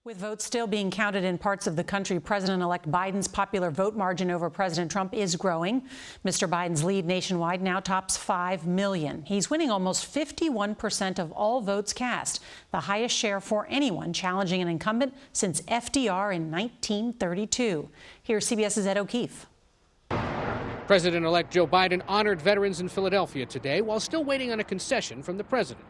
With votes still being counted in parts of the country, President-elect Biden's popular vote margin over President Trump is growing. Mr. Biden's lead nationwide now tops 5 million. He's winning almost 51% of all votes cast, the highest share for anyone challenging an incumbent since FDR in 1932. Here's CBS's Ed O'Keefe. President-elect Joe Biden honored veterans in Philadelphia today while still waiting on a concession from the president.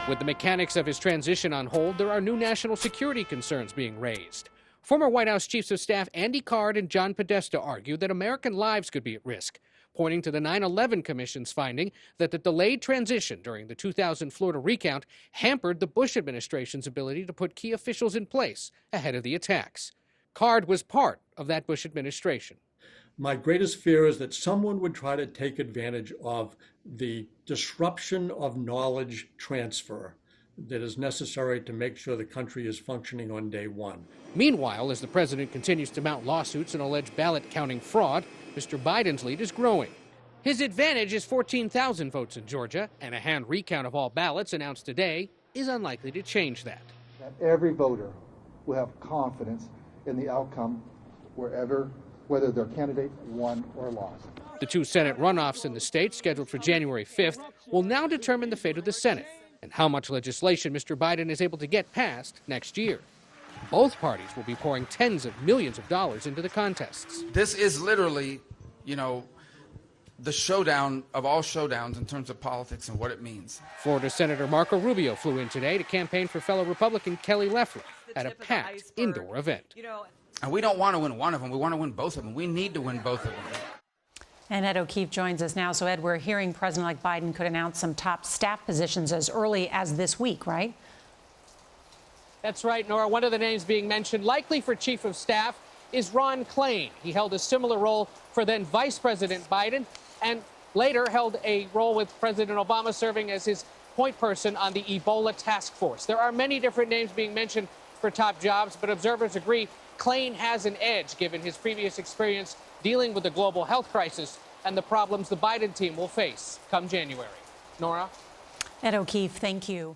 With the mechanics of his transition on hold, there are new national security concerns being raised. Former White House Chiefs of Staff Andy Card and John Podesta argue that American lives could be at risk, pointing to the 9/11 Commission's finding that the delayed transition during the 2000 Florida recount hampered the Bush administration's ability to put key officials in place ahead of the attacks. Card was part of that Bush administration. My greatest fear is that someone would try to take advantage of the disruption of knowledge transfer that is necessary to make sure the country is functioning on day one. Meanwhile, as the president continues to mount lawsuits and allege ballot counting fraud, Mr. Biden's lead is growing. His advantage is 14,000 votes in Georgia, and a hand recount of all ballots announced today is unlikely to change that. Every voter will have confidence in the outcome whether their candidate won or lost. The two Senate runoffs in the state, scheduled for January 5th, will now determine the fate of the Senate and how much legislation Mr. Biden is able to get passed next year. Both parties will be pouring tens of millions of dollars into the contests. This is literally, the showdown of all showdowns in terms of politics and what it means. Florida Senator Marco Rubio flew in today to campaign for fellow Republican Kelly Loeffler at a packed indoor event. And we don't want to win one of them. We want to win both of them. We need to win both of them. And Ed O'Keefe joins us now. So, Ed, we're hearing President-elect Biden could announce some top staff positions as early as this week, right? That's right, Nora. One of the names being mentioned, likely for chief of staff, is Ron Klain. He held a similar role for then Vice President Biden and later held a role with President Obama serving as his point person on the Ebola task force. There are many different names being mentioned for top jobs, but observers agree Klain has an edge given his previous experience dealing with the global health crisis and the problems the Biden team will face come January. Nora? Ed O'Keefe, thank you.